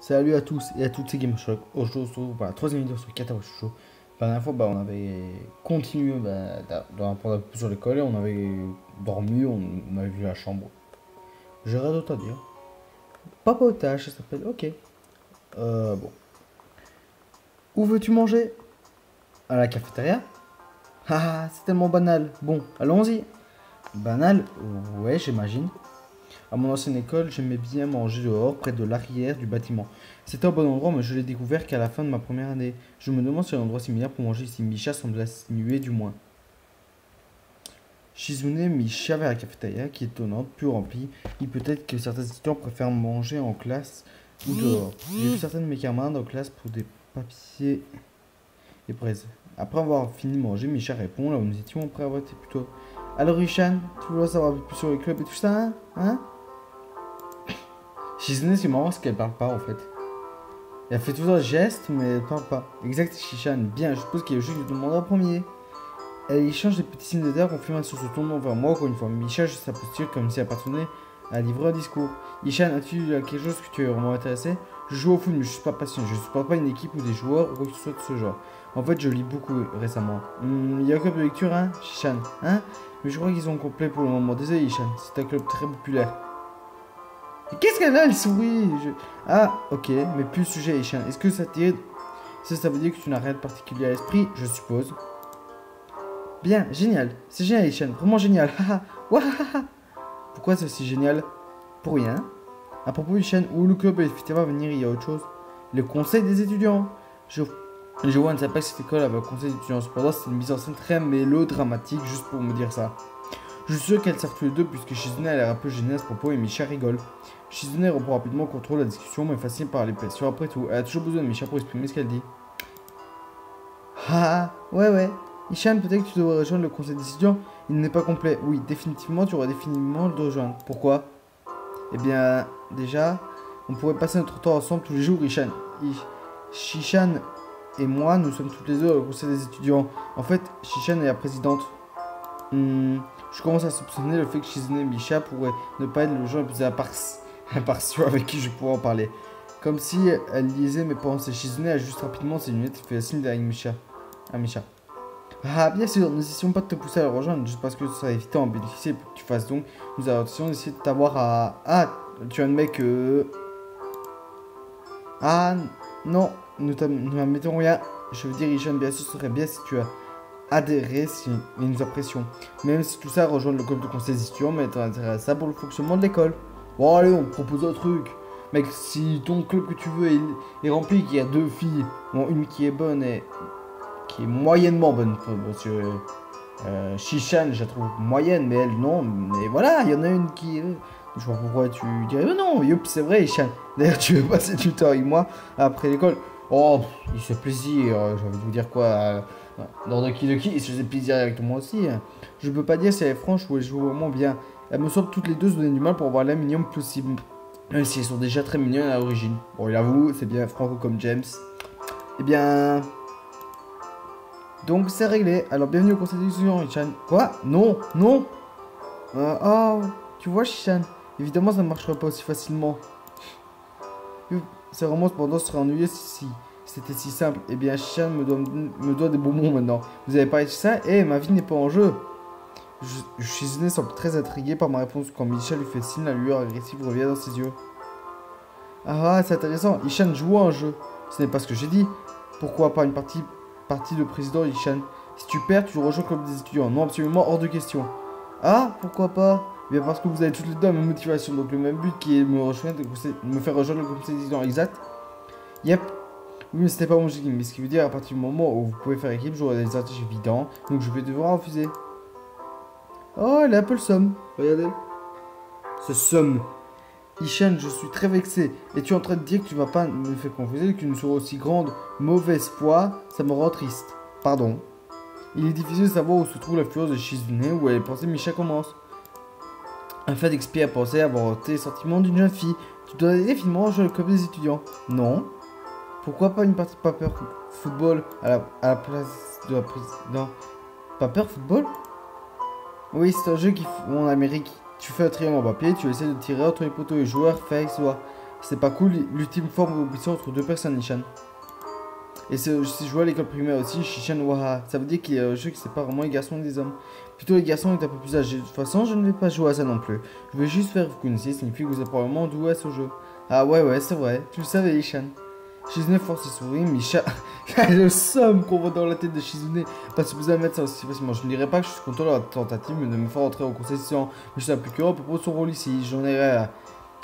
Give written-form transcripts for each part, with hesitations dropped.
Salut à tous et à toutes, c'est GameShock. Aujourd'hui, on se retrouve pour la troisième vidéo sur Kata Show. La dernière fois, on avait continué d'en apprendre un peu plus sur l'école et on avait dormi, on avait vu la chambre. J'ai rien d'autre à dire. Papotage, ça s'appelle. Ok. Bon. Où veux-tu manger? À la cafétéria? Ah, c'est tellement banal. Bon, allons-y. Banal? Ouais, j'imagine. À mon ancienne école, j'aimais bien manger dehors, près de l'arrière du bâtiment. C'était un bon endroit, mais je l'ai découvert qu'à la fin de ma première année. Je me demande si un endroit similaire pour manger ici. Misha semble insinuer du moins. Shizune Misha vers la cafétéria, qui est étonnante, plus remplie. Il peut être que certains étudiants préfèrent manger en classe ou dehors. J'ai vu certains de mes camarades en classe pour des papiers et fraises. Après avoir fini de manger, Misha répond, là où nous étions après avoir été plutôt. Alors Ishan, tu veux savoir un peu plus sur les clubs et tout ça, hein? Shizune, c'est marrant parce qu'elle parle pas en fait. Elle fait toujours un geste, mais elle parle pas. Exact, Shishan. Bien, je suppose qu'il y a juste de demander en premier. Elle échange des petits signes de terre, confirmation se tournant vers moi encore une fois. Misha juste sa posture comme si elle appartenait à livrer un discours. Ishan, as-tu quelque chose que tu es vraiment intéressé? Je joue au foot, mais je suis pas passionné. Je supporte pas une équipe ou des joueurs ou quoi que ce soit de ce genre. En fait, je lis beaucoup récemment. Il y a un club de lecture, hein, Shishan? Hein? Mais je crois qu'ils sont complets pour le moment. Désolé, Ishan. C'est un club très populaire. Qu'est-ce qu'elle a, elle sourit Ah, ok, mais plus sujet, Ishan. Est-ce que ça t'aide? Ça veut dire que tu n'as rien de particulier à l'esprit, je suppose. Bien, génial. C'est génial, Ishan. Vraiment génial. Haha. Wahaha. Pourquoi c'est aussi génial? Pour rien. À propos, Ishan, où le club est effectivement à venir, il y a autre chose. Le conseil des étudiants. Je vois, ne savais pas que cette école avait un conseil d'étudiants. Cependant, c'est une mise en scène très mélodramatique, juste pour me dire ça. Je suis sûr qu'elles servent tous les deux puisque Shizune a l'air un peu gênée à ce propos et Misha rigole. Shizune reprend rapidement le contrôle de la discussion mais fascinée par les pressions après tout. Elle a toujours besoin de Misha pour exprimer ce qu'elle dit. Ah, ouais. Ishan, peut-être que tu devrais rejoindre le conseil des étudiants. Il n'est pas complet. Oui, définitivement, tu aurais définitivement le rejoindre. Pourquoi? Eh bien, déjà, on pourrait passer notre temps ensemble tous les jours, Ishan. Shishan et moi, nous sommes toutes les deux au conseil des étudiants. En fait, Shishan est la présidente. Je commence à soupçonner le fait que Shizune et Misha pourraient ne pas être le genre le plus impartiaux avec qui je pourrais en parler. Comme si elle lisait mes pensées. Shizune ajuste rapidement ses lunettes et fait un signe avec Misha. À Misha. Ah, bien sûr, nous n'essayons pas de te pousser à le rejoindre, juste parce que ça va éviter en bénéficier pour que tu fasses donc. Nous avons essayé de t'avoir à. Ah, tu es un mec. Ah, non, nous n'admettons rien. Je veux dire, Ishan, bien sûr, ce serait bien si tu as adhérer si il nous apprécions. Même si tout ça rejoint le club de conseil des étudiants, mais t'as intérêt à ça pour le fonctionnement de l'école. Bon allez, on te propose un truc. Mec, si ton club que tu veux est rempli, qu'il y a deux filles, bon, une qui est bonne et qui est moyennement bonne, parce que Shishan, je la trouve moyenne, mais elle non. Mais voilà, il y en a une qui je vois pas pourquoi tu dirais non, youp, c'est vrai, Shishan. D'ailleurs, tu veux passer du temps avec moi après l'école? Oh, il se fait plaisir, j'ai envie de vous dire quoi. Dans Doki Doki, il se faisait plaisir avec moi aussi. Je peux pas dire si elle est franche ou elle joue vraiment bien. Elles me semblent toutes les deux se donner du mal pour avoir l'air mignon possible. Même si elles sont déjà très mignonnes à l'origine. Bon, il avoue, c'est bien franco comme James. Eh bien. Donc c'est réglé. Alors bienvenue au conseil des étudiants, Ishan. Quoi? Non. Oh, tu vois, Shishan. Évidemment, ça ne marcherait pas aussi facilement. C'est vraiment cependant serait ennuyé si c'était si simple. Eh bien, Shishan me doit des bonbons maintenant. Vous avez parlé de ça? Eh, ma vie n'est pas en jeu. Shizune semble très intrigué par ma réponse quand Misha lui fait signe, la lueur agressive revient dans ses yeux. Ah, c'est intéressant. Ishan joue à un jeu. Ce n'est pas ce que j'ai dit. Pourquoi pas une partie de président, Ishan? Si tu perds, tu rejoins le club des étudiants. Non, absolument hors de question. Ah, pourquoi pas? Bien parce que vous avez toutes les deux la même motivation, donc le même but qui est de me faire rejoindre le conseil des étudiants, exact? Yep. Oui, mais c'était pas mon objectif, mais ce qui veut dire à partir du moment où vous pouvez faire équipe, j'aurai des avantages évidents, donc je vais devoir refuser. Oh, elle est un peu le somme. Regardez. Ce somme. Ishan, je suis très vexé. Et tu es en train de dire que tu vas pas me faire confuser, qu'une source aussi grande, mauvaise foi, ça me rend triste. Pardon. Il est difficile de savoir où se trouve la fureur de Shizune, où elle est pensée Misha commence. Afin d'expier à penser avoir ôté les sentiments d'une jeune fille, tu dois définitivement rejoindre le club des étudiants. Non. Pourquoi pas une partie de Paper Football à la place de la présidente? Paper Football? Oui, c'est un jeu qui en Amérique. Tu fais un triangle en papier, tu essaies de tirer entre les poteaux et le joueur fait avec soi. C'est pas cool, l'ultime forme d'opposition entre deux personnes, Ishan. Et si je joue à l'école primaire aussi, Shishan Waha. Ça veut dire qu'il y a un jeu qui sépare vraiment les garçons et les hommes. Plutôt les garçons est un peu plus âgés. De toute façon, je ne vais pas jouer à ça non plus. Je vais juste faire vous connaissez, signifie que vous êtes probablement doué à ce jeu. Ah ouais, c'est vrai. Tu le savais, Ishan. Shizune force ses sourires, Misha. Le somme qu'on voit dans la tête de Shizune. Pas supposé à mettre ça aussi facilement. Je ne dirais pas que je suis content de la tentative de me faire entrer en concession. Mais je suis plus curieux à propos de son rôle ici.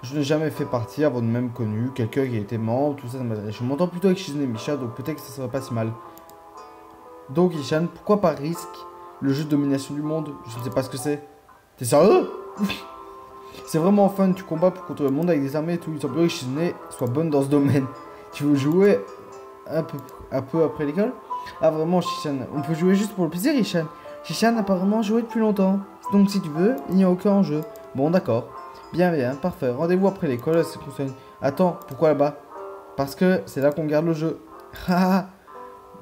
Je n'ai jamais fait partie avant de même connu quelqu'un qui a été mort, tout ça, ça m'intéresse. Je m'entends plutôt avec Shizune et Misha, donc peut-être que ça serait pas si mal. Donc Ishan, pourquoi pas risque le jeu de domination du monde? Je ne sais pas ce que c'est. T'es sérieux? C'est vraiment fun, tu combats contre le monde avec des armées et tout. Il semblerait que Shizune soit bonne dans ce domaine. Tu veux jouer un peu après l'école? Ah vraiment Shishan, on peut jouer juste pour le plaisir Ishan. Shishan n'a pas vraiment joué depuis longtemps. Donc si tu veux, il n'y a aucun enjeu. Bon d'accord. Bien, parfait. Rendez-vous après l'école, c'est conseille. Attends, pourquoi là-bas? Parce que c'est là qu'on garde le jeu. Haha.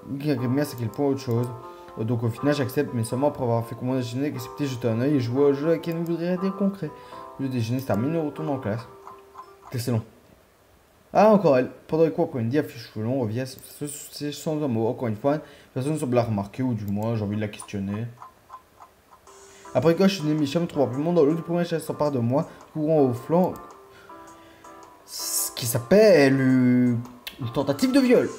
Bien, c'est quel point autre chose. Donc au final, j'accepte, mais seulement après avoir fait comment déjeuner, accepter, jeter un oeil et jouer au jeu avec un voudrait dire concret. Le déjeuner se termine, on retourne en classe. Excellent. Ah, encore elle. Pendant les cours après-midi, affiche cheveux longs, revient sans un mot. Encore une fois, personne ne semble la remarquer, ou du moins, j'ai envie de la questionner. Après quoi, je suis né Micha me trouve rapidement dans l'eau du premier chasse s'empare de moi, courant au flanc. Ce qui s'appelle une tentative de viol.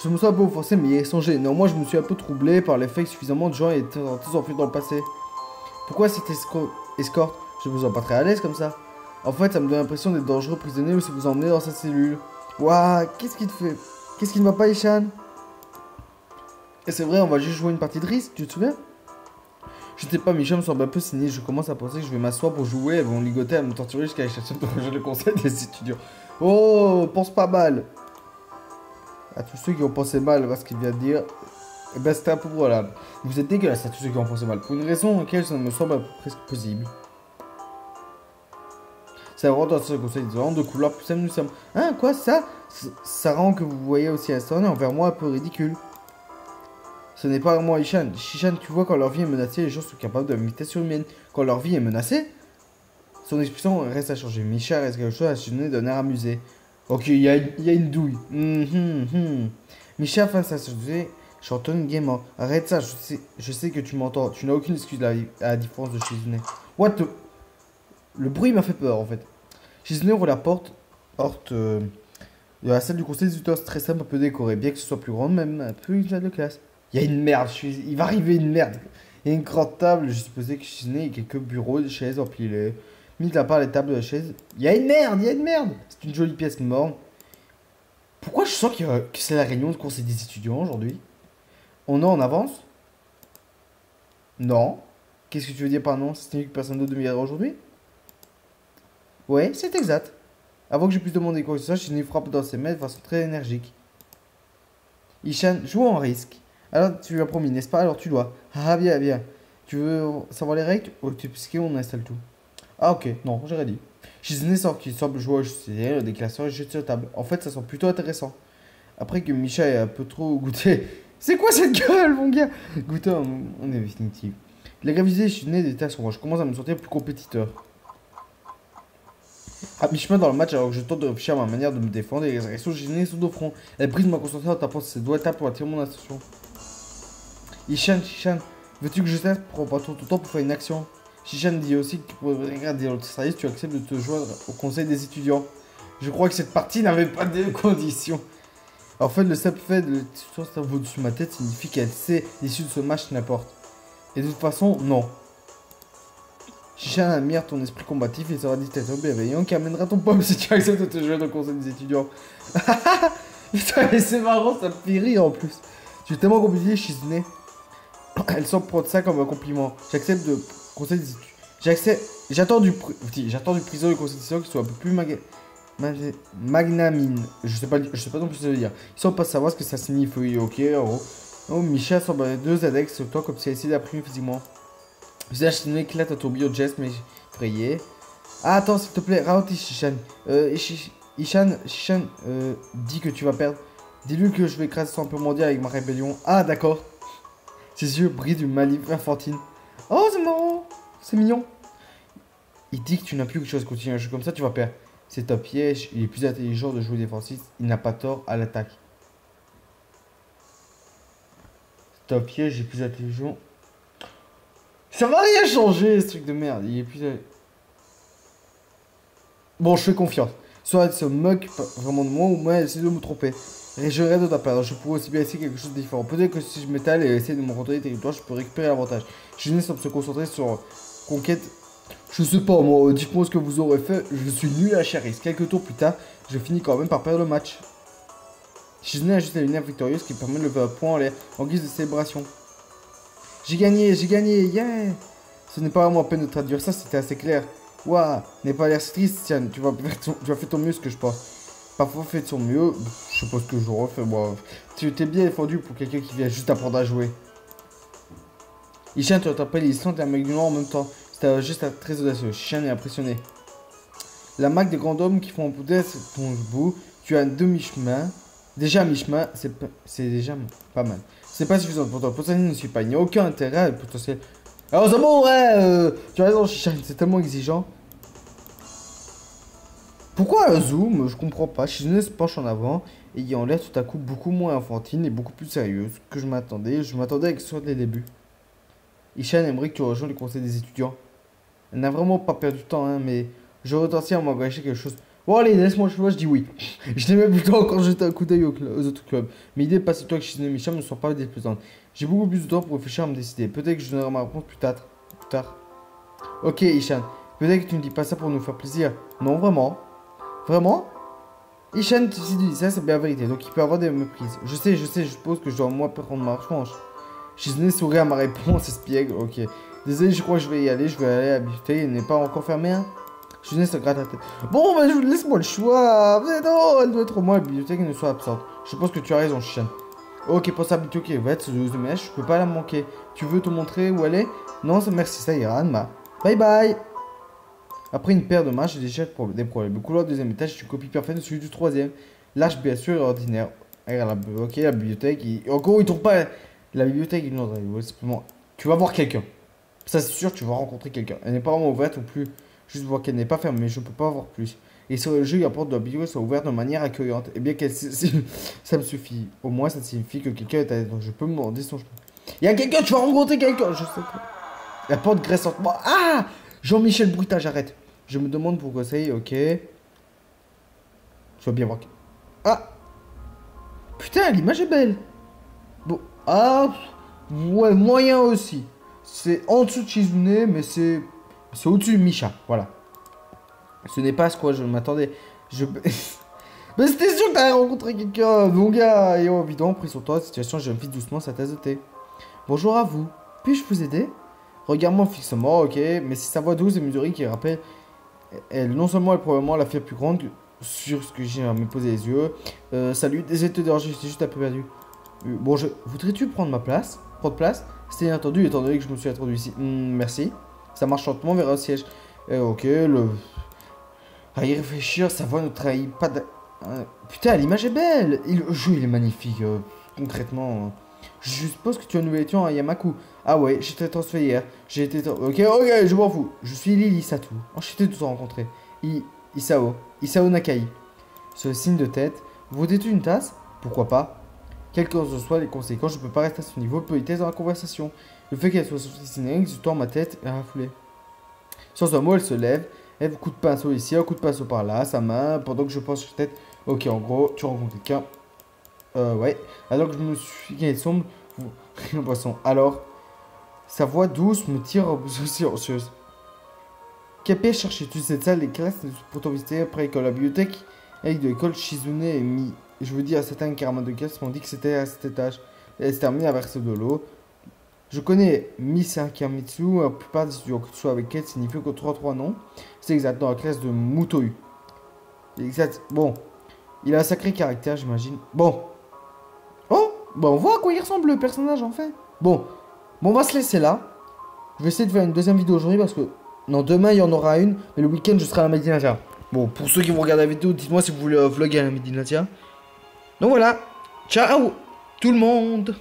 Je me suis un peu offensé, mais il est songé. Néanmoins, je me suis un peu troublé par l'effet que suffisamment de gens étaient s'enfuir dans le passé. Pourquoi cette escorte? Je me sens pas très à l'aise comme ça. En fait, ça me donne l'impression d'être dangereux prisonnier ou si vous emmenez dans sa cellule. Waouh, qu'est-ce qu'il te fait? Qu'est-ce qui ne va pas, Ishan? Et c'est vrai, on va juste jouer une partie de risque, tu te souviens? Je sais pas, Micha me semble un peu cynique. Je commence à penser que je vais m'asseoir pour jouer. Elles vont ligoter à me torturer jusqu'à l'exception de rejoindre le conseil des étudiants. Oh, pense pas mal. À tous ceux qui ont pensé mal à ce qu'il vient de dire, eh ben c'était un peu voilà. Vous êtes dégueulasse à tous ceux qui ont pensé mal. Pour une raison laquelle ça me semble presque possible. Ça rend dans ce conseil de couleur plus simple nous sommes. Hein, quoi, ça? Ça rend que vous voyez aussi à ce envers moi un peu ridicule. Ce n'est pas vraiment Ishan. Shishan, tu vois, quand leur vie est menacée, les gens sont capables de mutation humaine. Quand leur vie est menacée, son expression reste à changer. Misha reste quelque chose à se donner d'un air amusé. Ok, il y a une douille. Misha face à ce sujet, chantonne gaiement. Arrête ça, je sais que tu m'entends. Tu n'as aucune excuse à la différence de Shizune. What the... Le bruit m'a fait peur en fait. Shizune ouvre la porte de la salle du conseil des tuteurs, très simple, un peu décorée, bien que ce soit plus grande, même un peu une salle de classe. Il y a une merde, il va arriver une merde. Il y a une grande table, je supposais que Shizune et quelques bureaux, des chaises empilées. Mis à part les tables de la chaise, il y a une merde. C'est une jolie pièce morne. Pourquoi je sens que c'est la réunion de conseil des étudiants aujourd'hui? On est en avance? Non. Qu'est-ce que tu veux dire par non? C'est que personne d'autre ne viendra aujourd'hui? Ouais, c'est exact. Avant que je puisse demander quoi que ce soit, Shizune frappe dans ses mains de façon très énergique. Ishan, joue en risque. Alors tu lui as promis, n'est-ce pas? Alors tu dois. Ah, bien. Tu veux savoir les règles? Ou tu sais qu'on installe tout? Ah, ok, non, j'aurais dit. Shizune sort qui semble jouer au jeu des classeurs et jette sur la table. En fait, ça sent plutôt intéressant. Après que Misha ait un peu trop goûté. C'est quoi cette gueule, mon gars? Goûter, on est définitive. Les révisés Shizune des tâches sur moi. Je commence à me sentir plus compétiteur. À mi-chemin dans le match, alors que je tente de réfléchir à ma manière de me défendre, et les réactions Shizune sont au front. Elle brise ma concentration en tapant ses doigts pour attirer mon attention. Ishan, veux-tu que je cesse pour pas trop de temps pour faire une action? Shishan dit aussi que pour regarder l'autre service, tu acceptes de te joindre au conseil des étudiants. Je crois que cette partie n'avait pas de conditions. En fait, le simple fait de l'histoire cerveau au-dessus de ma tête signifie qu'elle sait l'issue de ce match n'importe. Et de toute façon, non. Shishan admire ton esprit combatif et sera dictateur bienveillant qui amènera ton pomme si tu acceptes de te joindre au conseil des étudiants. Putain, c'est marrant, ça me fait rire en plus. Je suis tellement compliqué, Shizune. Elle semble prendre ça comme un compliment. J'accepte de conseil des études. J'attends du prisonnier du conseil des études qui soit un peu plus magnanime. Je sais pas non plus ce que ça veut dire. Ils semblent pas savoir ce que ça signifie. Ok, en gros. Oh, Misha semble avoir deux index sur toi comme si elle essayait d'apprimer physiquement. Le visage Shizune éclate à tourbillon de geste, mais effrayé. Ah, attends, s'il te plaît, ralentis, Shishan. Shishan, dis que tu vas perdre. Dis-lui que je vais écraser son empire mondial avec ma rébellion. Ah, d'accord. Ses yeux brillent d'une malice infantile. Oh, c'est marrant. C'est mignon. Il dit que tu n'as plus quelque chose à continuer un jeu comme ça, tu vas perdre. C'est un piège. Il est plus intelligent de jouer défensif. Il n'a pas tort à l'attaque. C'est un piège. Il est plus intelligent. Ça va rien changer, ce truc de merde. Il est plus... Bon, je fais confiance. Soit elle se moque vraiment de moi, ou moi elle essaie de me tromper. Et je reste de ta part. Je pourrais aussi bien essayer quelque chose de différent. Peut-être que si je m'étale et essaie de me contrôler le territoire, je peux récupérer l'avantage. Je n'ai sans se concentrer sur conquête. Je sais pas, moi, dites-moi ce que vous aurez fait. Je suis nul à Charis. Quelques tours plus tard, je finis quand même par perdre le match. Shizune a juste la lumière victorieuse qui permet de lever un point en l'air en guise de célébration. J'ai gagné, yeah! Ce n'est pas vraiment à peine de traduire ça, c'était assez clair. Ouah, n'est pas l'air si triste, Tian. Tu vas faire ton mieux, ce que je pense. Parfois, fais de son mieux. Je sais pas ce que je refais, moi. Tu t'es bien défendu pour quelqu'un qui vient juste apprendre à jouer. Ishan te rappelle l'histoire d'un mec du Nord en même temps. C'était juste très audacieux. Ishan est impressionné. La marque des grands hommes qui font poudre ton bout. Tu as un demi-chemin. Déjà à mi-chemin, c'est déjà pas mal. C'est pas suffisant pour toi. Potentiel ne suit pas. Il n'y a aucun intérêt à potentiel. Alors c'est bon, ouais, tu as raison, Shishan, c'est tellement exigeant. Pourquoi un zoom? Je comprends pas. Shizune se penche en avant, ayant l'air tout à coup beaucoup moins enfantine et beaucoup plus sérieuse que je m'attendais. Je m'attendais avec soit dès le début. Ishan aimerait que tu rejoignes les conseils des étudiants. Elle n'a vraiment pas perdu de temps, hein, mais je retentis à m'engager quelque chose. Bon allez, laisse-moi le choix, je dis oui. Je t'aimais plutôt quand j'étais un coup d'œil aux autres clubs. Mais l'idée de passer toi avec Shizune et Misham ne sont pas déplaisantes. J'ai beaucoup plus de temps pour réfléchir à me décider. Peut-être que je donnerai ma réponse plus tard. Ok, Ishan. Peut-être que tu ne dis pas ça pour nous faire plaisir. Non, vraiment. Vraiment? Ishan, si tu dis ça, c'est bien la vérité. Donc il peut avoir des méprises. Je sais, je suppose que je dois moi prendre ma revanche. Shizune sourit à ma réponse, espiègle. Ok. Désolé, je crois que je vais y aller. Je vais aller à la bibliothèque. Elle n'est pas encore fermée, hein? Shizune se gratte la tête. Bon, bah, laisse-moi le choix. Mais non, elle doit être au moins à la bibliothèque et ne soit absente. Je pense que tu as raison, Ishan. Ok, pour ça, ok, va être ce ménage, je peux pas la manquer. Tu veux te montrer où elle est? Non, merci, ça ira, Anma. Bye bye. Après une paire de marches, j'ai déjà des problèmes. Le couloir du deuxième étage est une copie parfaite de celui du troisième. Large, bien sûr, et ordinaire. Ok, la bibliothèque. Encore, ils trouvent pas la bibliothèque. Non, simplement, tu vas voir quelqu'un. Ça, c'est sûr, tu vas rencontrer quelqu'un. Elle n'est pas vraiment ouverte ou plus. Juste voir qu'elle n'est pas fermée, je peux pas voir plus. Et sur le jeu, la porte de la bibliothèque soit ouverte de manière accueillante. Et bien qu'elle... ça me suffit. Au moins, ça signifie que quelqu'un est à l'aise. Donc je peux me demander son chemin. Il y a quelqu'un, tu vas rencontrer quelqu'un. Je sais pas. La porte graissante. Ah, Jean-Michel Brutage, arrête. Je me demande pourquoi ça y est, ok. Je dois bien voir. Ah. Putain, l'image est belle. Bon. Ah. Ouais, moyen aussi. C'est en dessous de Shizune, mais c'est au-dessus de Misha. Voilà. Ce n'est pas ce quoi je m'attendais. Mais c'était sûr que t'allais rencontrer quelqu'un, mon gars. Et évidemment, pris sur toi, la situation, j'invite doucement sa tasse de thé. Bonjour à vous. Puis-je vous aider? Regarde-moi fixement, ok. Mais si sa voix douce et mesurée qui rappelle, elle, non seulement est probablement la fille la plus grande sur ce que j'ai à me poser les yeux. Salut, désolé de te déranger, j'étais juste un peu perdu. Bon, voudrais-tu prendre ma place? Prendre place? C'était inattendu étant donné que je me suis introduit ici. Merci. Ça marche lentement vers un siège. Ok, à y réfléchir, sa voix ne trahit pas de... putain, l'image est belle. Le jeu, il est magnifique. Concrètement, je suppose que tu es un nouvel étudiant à Yamaku. Ah ouais, j'étais transféré hier. J'ai été... Ok, je m'en fous. Je suis Lily Satou. Enchanté de te rencontrer. Isao Nakai. Ce signe de tête. Voudrais-tu une tasse? Pourquoi pas? Quelles que soient les conséquences, je peux pas rester à ce niveau de politesse dans la conversation. Le fait qu'elle soit sophistiquée exultant ma tête est raffolée. Sans un mot, elle se lève. Elle coup de pinceau ici, un coup de pinceau par là, sa main, pendant que je pense sur tête. Ok, en gros, tu rencontres quelqu'un. Ouais. Alors que je me suis gagné sombre. Poisson. Alors, sa voix douce me tire aux silencieuse. Quelle pièce cherchais-tu cette salle des classes pour t'en visiter après que la bibliothèque avec de l'école Shizune et Mi. Je veux dire, certains camarades de classe m'ont dit que c'était à cet étage. Elle s'est terminée à verser de l'eau. Je connais Misa Kamitsu, la plupart des étudiants que tu sois avec elle signifie que 3-3 non. C'est exact, dans la classe de Mutoyu. Exact, bon. Il a un sacré caractère, j'imagine. Bon. Oh, bah on voit à quoi il ressemble le personnage en fait. Bon, on va se laisser là. Je vais essayer de faire une deuxième vidéo aujourd'hui parce que... Non, demain il y en aura une, mais le week-end je serai à la Medinatia. Bon, pour ceux qui vont regarder la vidéo, dites-moi si vous voulez vlogger à la Medinatia. Donc voilà, ciao tout le monde.